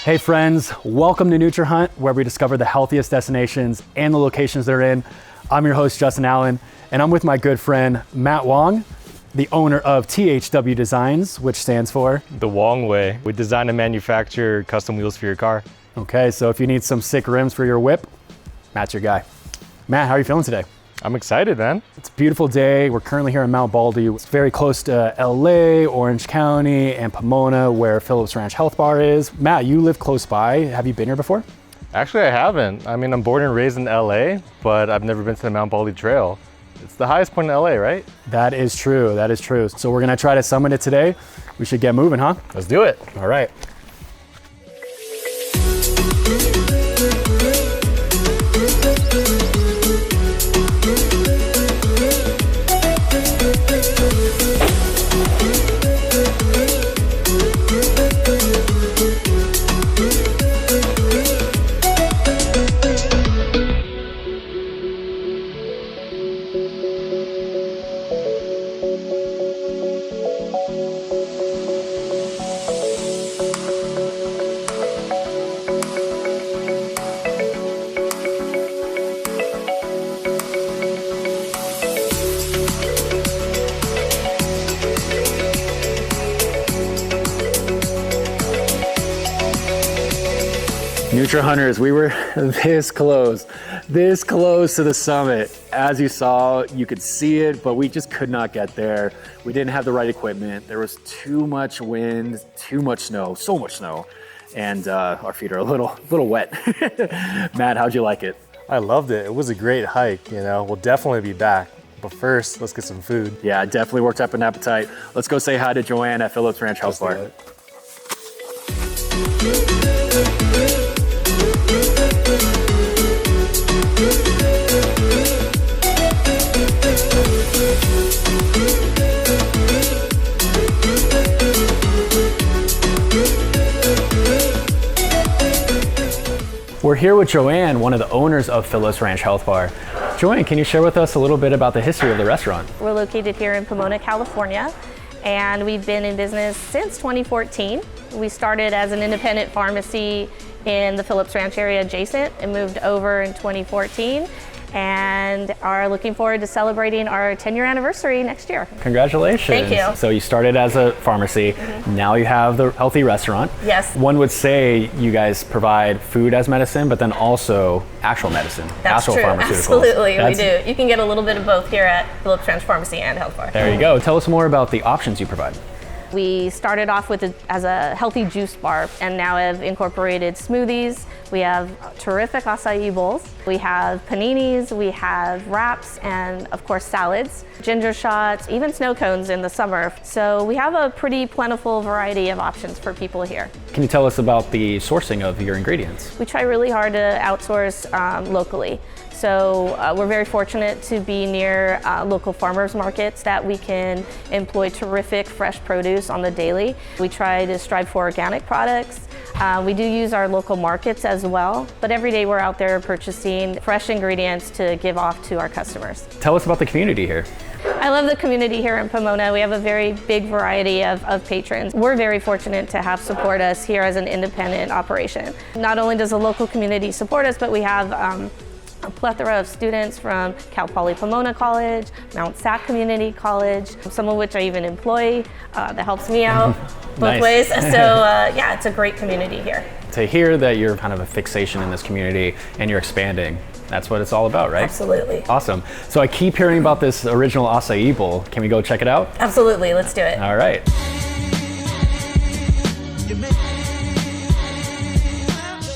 Hey friends, welcome to Nutrihunt, where we discover the healthiest destinations and the locations they're in. I'm your host, Justin Allen, and I'm with my good friend, Matt Wong, the owner of THW Designs, which stands for? The Wong Way. We design and manufacture custom wheels for your car. Okay, so if you need some sick rims for your whip, Matt's your guy. Matt, how are you feeling today? I'm excited, man. It's a beautiful day. We're currently here in Mount Baldy. It's very close to LA, Orange County, and Pomona, where Phillips Ranch Health Bar is. Matt, you live close by. Have you been here before? Actually, I haven't. I mean, I'm born and raised in LA, but I've never been to the Mount Baldy Trail. It's the highest point in LA, right? That is true, that is true. So we're gonna try to summit it today. We should get moving, huh? Let's do it. All right. Nutrihunters, we were this close to the summit. As you saw, you could see it, but we just could not get there. We didn't have the right equipment. There was too much wind, too much snow, so much snow, and our feet are a little wet. Matt, how'd you like it? I loved it. It was a great hike, you know. We'll definitely be back. But first, let's get some food. Yeah, it definitely worked up an appetite. Let's go say hi to Joanne at Phillips Ranch Health Bar. We're here with Joanne, one of the owners of Phillips Ranch Health Bar. Joanne, can you share with us a little bit about the history of the restaurant? We're located here in Pomona, California, and we've been in business since 2014. We started as an independent pharmacy in the Phillips Ranch area adjacent and moved over in 2014 and are looking forward to celebrating our 10-year anniversary next year. Congratulations. Thank you. So you started as a pharmacy, now you have the healthy restaurant. Yes. One would say you guys provide food as medicine, but then also actual medicine, That's actual true. pharmaceuticals. Absolutely, we do. You can get a little bit of both here at Phillips Ranch Pharmacy and Health Bar. There you go. Tell us more about the options you provide. We started off with as a healthy juice bar and now have incorporated smoothies. We have terrific acai bowls. We have paninis, we have wraps, and of course salads, ginger shots, even snow cones in the summer. So we have a pretty plentiful variety of options for people here. Can you tell us about the sourcing of your ingredients? We try really hard to outsource locally. So we're very fortunate to be near local farmers markets that we can employ terrific fresh produce on the daily. We try to strive for organic products. We do use our local markets as well, but every day we're out there purchasing fresh ingredients to give off to our customers. Tell us about the community here. I love the community here in Pomona. We have a very big variety of patrons. We're very fortunate to have support us here as an independent operation. Not only does the local community support us, but we have a plethora of students from Cal Poly Pomona College, Mount Sac Community College, some of which I even employ. That helps me out both ways. So yeah, it's a great community here. To hear that you're kind of a fixation in this community and you're expanding, that's what it's all about, right? Absolutely. Awesome. So I keep hearing about this original acai bowl. Can we go check it out? Absolutely, let's do it. All right.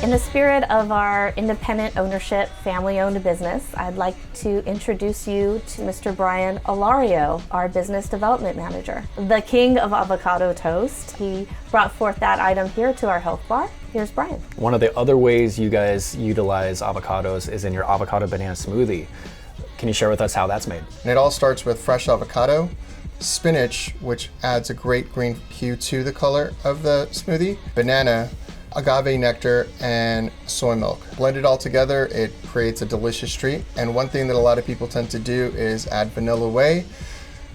In the spirit of our independent ownership, family-owned business, I'd like to introduce you to Mr. Brian Alario, our business development manager, the king of avocado toast. He brought forth that item here to our health bar. Here's Brian. One of the other ways you guys utilize avocados is in your avocado banana smoothie. Can you share with us how that's made? And it all starts with fresh avocado, spinach, which adds a great green hue to the color of the smoothie, banana, agave nectar, and soy milk. Blend it all together, it creates a delicious treat. And one thing that a lot of people tend to do is add vanilla whey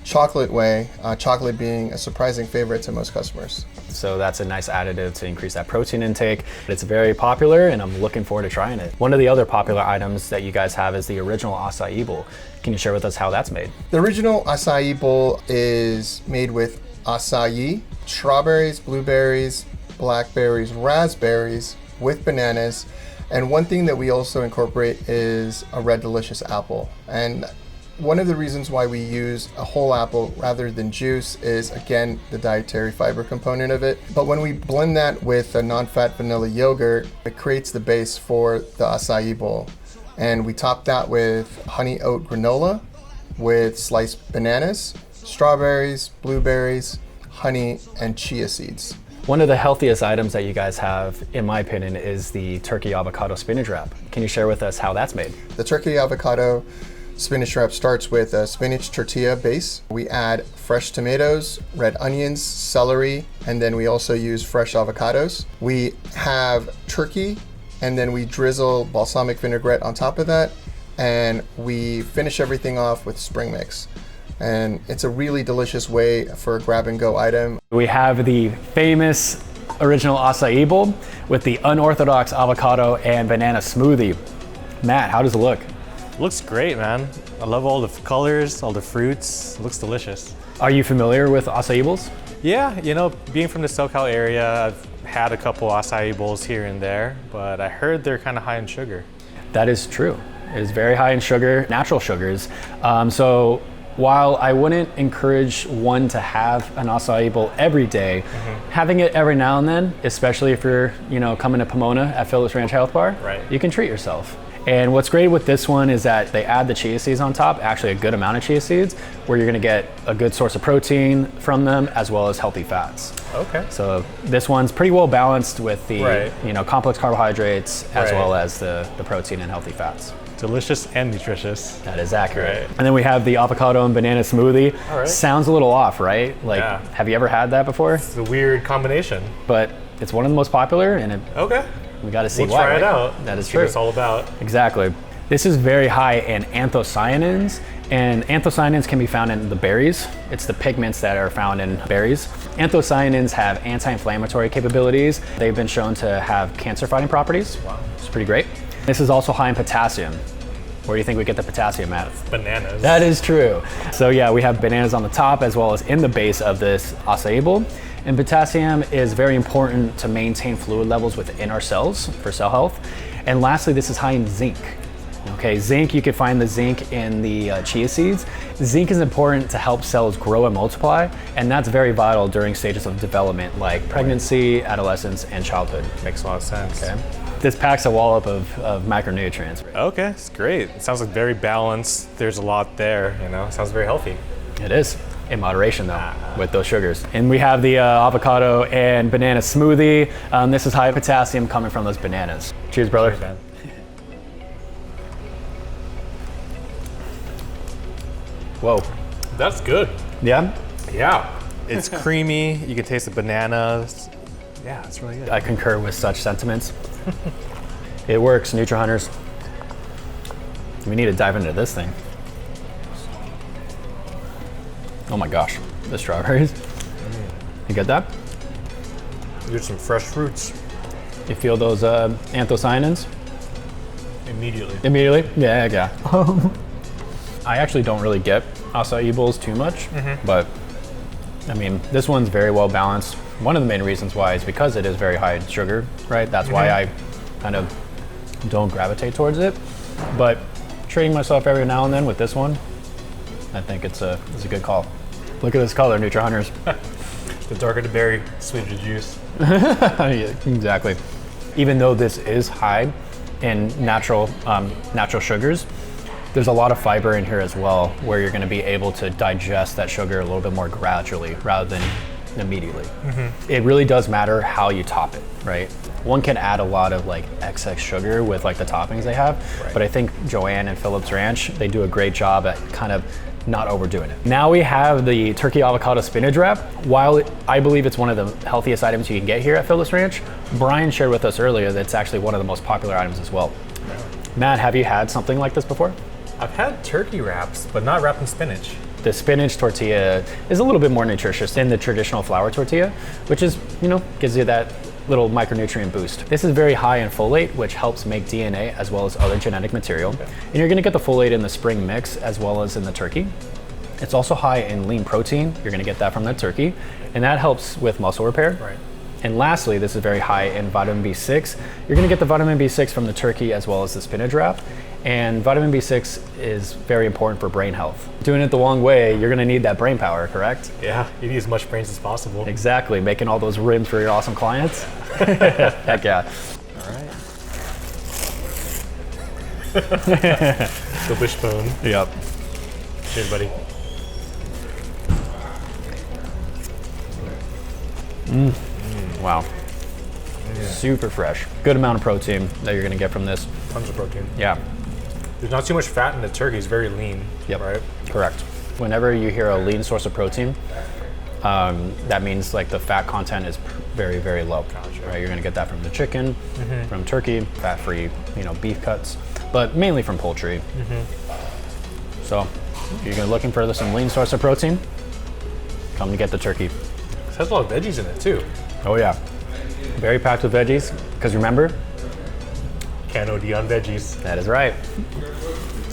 chocolate way, chocolate being a surprising favorite to most customers. So that's a nice additive to increase that protein intake. It's very popular and I'm looking forward to trying it. One of the other popular items that you guys have is the original acai bowl. Can you share with us how that's made? The original acai bowl is made with acai, strawberries, blueberries, blackberries, raspberries with bananas. And one thing that we also incorporate is a red delicious apple. And one of the reasons why we use a whole apple rather than juice is, again, the dietary fiber component of it. But when we blend that with a non-fat vanilla yogurt, it creates the base for the acai bowl. And we top that with honey oat granola with sliced bananas, strawberries, blueberries, honey, and chia seeds. One of the healthiest items that you guys have, in my opinion, is the turkey avocado spinach wrap. Can you share with us how that's made? The turkey avocado spinach wrap starts with a spinach tortilla base. We add fresh tomatoes, red onions, celery, and then we also use fresh avocados. We have turkey, and then we drizzle balsamic vinaigrette on top of that, and we finish everything off with spring mix. And it's a really delicious way for a grab and go item. We have the famous original acai bowl with the unorthodox avocado and banana smoothie. Matt, how does it look? Looks great, man. I love all the colors, all the fruits. It looks delicious. Are you familiar with acai bowls? Yeah, you know, being from the SoCal area, I've had a couple acai bowls here and there, but I heard they're kind of high in sugar. That is true. It is very high in sugar, natural sugars. So while I wouldn't encourage one to have an acai bowl every day, having it every now and then, especially if you're, coming to Pomona at Phillips Ranch Health Bar, you can treat yourself. And what's great with this one is that they add the chia seeds on top, actually a good amount of chia seeds, where you're gonna get a good source of protein from them as well as healthy fats. Okay. So this one's pretty well balanced with the complex carbohydrates as well as the protein and healthy fats. Delicious and nutritious. That is accurate. And then we have the avocado and banana smoothie. All right. Sounds a little off, right? Have you ever had that before? It's a weird combination. But it's one of the most popular, and we got to see we'll why. Try it out. That is see true. what it's all about. Exactly. This is very high in anthocyanins, and anthocyanins can be found in the berries. It's the pigments that are found in berries. Anthocyanins have anti-inflammatory capabilities. They've been shown to have cancer-fighting properties. Wow. It's pretty great. This is also high in potassium. Where do you think we get the potassium at? Bananas. That is true. So yeah, we have bananas on the top as well as in the base of this acai bowl. And potassium is very important to maintain fluid levels within our cells for cell health. And lastly, this is high in zinc. Okay, zinc, you can find the zinc in the chia seeds. Zinc is important to help cells grow and multiply, and that's very vital during stages of development like pregnancy, adolescence, and childhood. Makes a lot of sense. Okay. This packs a wallop of macronutrients. Okay, it's great. It sounds like very balanced. There's a lot there, It sounds very healthy. It is. In moderation though, with those sugars. And we have the avocado and banana smoothie. This is high potassium coming from those bananas. Cheers, brother. Cheers, man. Whoa. That's good. Yeah? Yeah. It's creamy. You can taste the bananas. Yeah, it's really good. I concur with such sentiments. It works, Nutrihunters. We need to dive into this thing. Oh my gosh, the strawberries. You get that? There's some fresh fruits. You feel those anthocyanins? Immediately? Yeah. I actually don't really get acai bowls too much, but I mean, this one's very well balanced. One of the main reasons why is because it is very high in sugar, right? That's why I kind of don't gravitate towards it. But treating myself every now and then with this one, I think it's a good call. Look at this color, Nutrihunters. The darker the berry, sweeter the juice. Yeah, exactly. Even though this is high in natural sugars, there's a lot of fiber in here as well, where you're going to be able to digest that sugar a little bit more gradually rather than immediately. It really does matter how you top it, right? One can add a lot of excess sugar with the toppings they have, but I think Joanne and Phillips Ranch, they do a great job at kind of not overdoing it. Now we have the turkey avocado spinach wrap. While I believe it's one of the healthiest items you can get here at Phillips Ranch, Brian shared with us earlier that it's actually one of the most popular items as well. Matt, have you had something like this before? I've had turkey wraps, but not wrapped in spinach. The spinach tortilla is a little bit more nutritious than the traditional flour tortilla, which is, gives you that little micronutrient boost. This is very high in folate, which helps make DNA as well as other genetic material. And you're gonna get the folate in the spring mix as well as in the turkey. It's also high in lean protein. You're gonna get that from the turkey, and that helps with muscle repair. Right. And lastly, this is very high in vitamin B6. You're gonna get the vitamin B6 from the turkey as well as the spinach wrap. And vitamin B6 is very important for brain health. Doing it the wrong way, you're gonna need that brain power, correct? Yeah, you need as much brains as possible. Exactly, making all those rims for your awesome clients. Heck yeah. All right. The wishbone. Yep. Cheers, buddy. Wow. Super fresh. Good amount of protein that you're gonna get from this. Tons of protein. Yeah. There's not too much fat in the turkey. It's very lean. Yep. Right? Correct. Whenever you hear a lean source of protein, that means like the fat content is very, very low. Gotcha. Right? You're gonna get that from the chicken, from turkey, fat-free, beef cuts, but mainly from poultry. So, if you're looking for some lean source of protein, come to get the turkey. It has a lot of veggies in it too. Oh yeah, very packed with veggies. Because remember, Can't OD on veggies. that is right.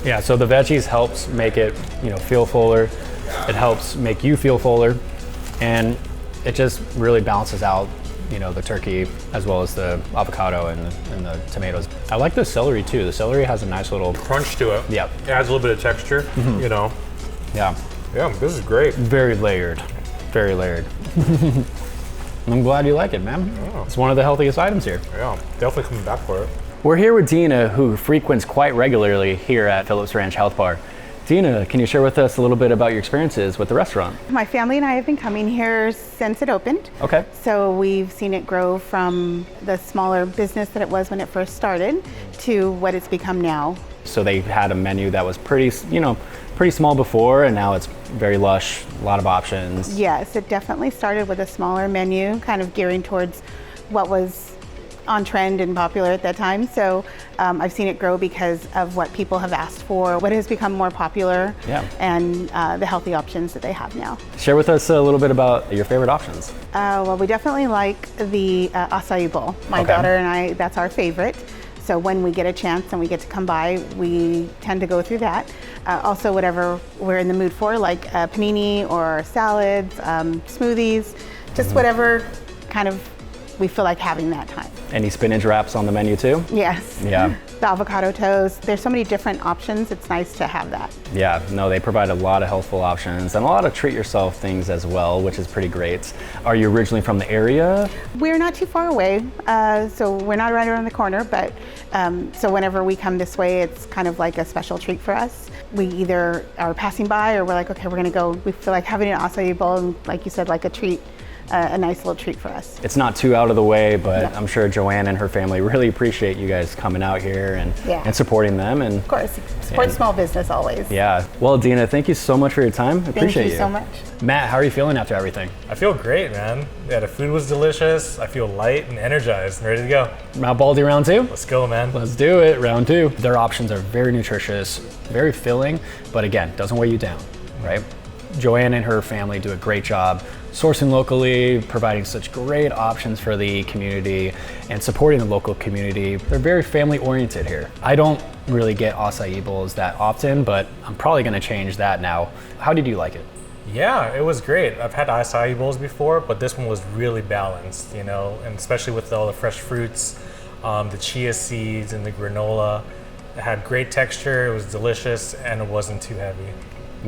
Yeah, so the veggies helps make it, feel fuller. It helps make you feel fuller, and it just really balances out, the turkey as well as the avocado and the tomatoes. I like the celery too. The celery has a nice little Crunch to it. Yeah. It adds a little bit of texture. Yeah, Yeah, this is great. very layered, very layered. I'm glad you like it, man. Oh. It's one of the healthiest items here. Yeah, definitely coming back for it. We're here with Dina, who frequents quite regularly here at Phillips Ranch Health Bar. Dina, can you share with us a little bit about your experiences with the restaurant? My family and I have been coming here since it opened. Okay. So we've seen it grow from the smaller business that it was when it first started to what it's become now. So they had a menu that was pretty small before, and now it's very lush, a lot of options. Yes, it definitely started with a smaller menu, kind of gearing towards what was on trend and popular at that time. So I've seen it grow because of what people have asked for, what has become more popular, Yeah. and the healthy options that they have now. Share with us a little bit about your favorite options. Well, we definitely like the acai bowl. My Okay. daughter and I, that's our favorite. So when we get a chance and we get to come by, we tend to go through that. Also, whatever we're in the mood for, like panini or salads, smoothies, just whatever kind of we feel like having that time. Any spinach wraps on the menu too? Yes. Yeah. The avocado toast. There's so many different options. It's nice to have that. Yeah, no, they provide a lot of healthful options and a lot of treat yourself things as well, which is pretty great. Are you originally from the area? We're not too far away, so we're not right around the corner, but so whenever we come this way, it's kind of like a special treat for us. We either are passing by or we're like, okay, we're gonna go. We feel like having an acai bowl, and like you said, like a treat, a nice little treat for us. It's not too out of the way, but Yeah. I'm sure Joanne and her family really appreciate you guys coming out here Yeah. and supporting them. And Of course, support And- small business always. yeah, well, Dina, thank you so much for your time. I appreciate Thank you so much. Matt, how are you feeling after everything? I feel great, man. Yeah, the food was delicious. I feel light and energized and ready to go. Now, Baldy round two? Let's go, man. Let's do it, round two. Their options are very nutritious, very filling, but again, doesn't weigh you down, right? Joanne and her family do a great job sourcing locally, providing such great options for the community, and supporting the local community. They're very family oriented here. I don't really get acai bowls that often, but I'm probably gonna change that now. How did you like it? Yeah, it was great. I've had acai bowls before, but this one was really balanced, and especially with all the fresh fruits, the chia seeds and the granola. It had great texture, it was delicious, and it wasn't too heavy.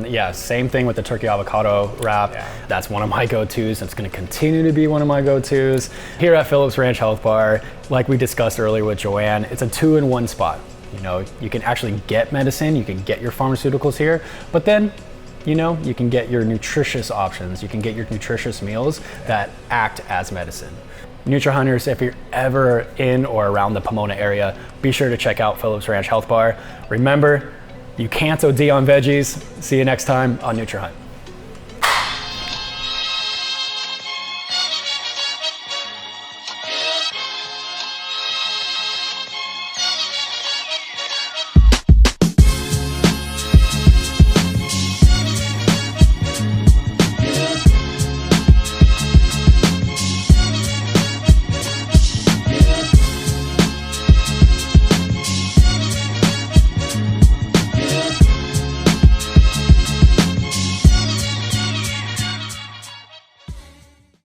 Yeah, same thing with the turkey avocado wrap. Yeah. That's one of my go-tos. It's gonna continue to be one of my go-tos. Here at Phillips Ranch Health Bar, like we discussed earlier with Joanne, it's a 2-in-1 spot. You can actually get medicine, you can get your pharmaceuticals here, but then, you can get your nutritious options. You can get your nutritious meals that act as medicine. Nutrihunters, if you're ever in or around the Pomona area, be sure to check out Phillips Ranch Health Bar. Remember, you can't OD on veggies. See you next time on Nutrihunt.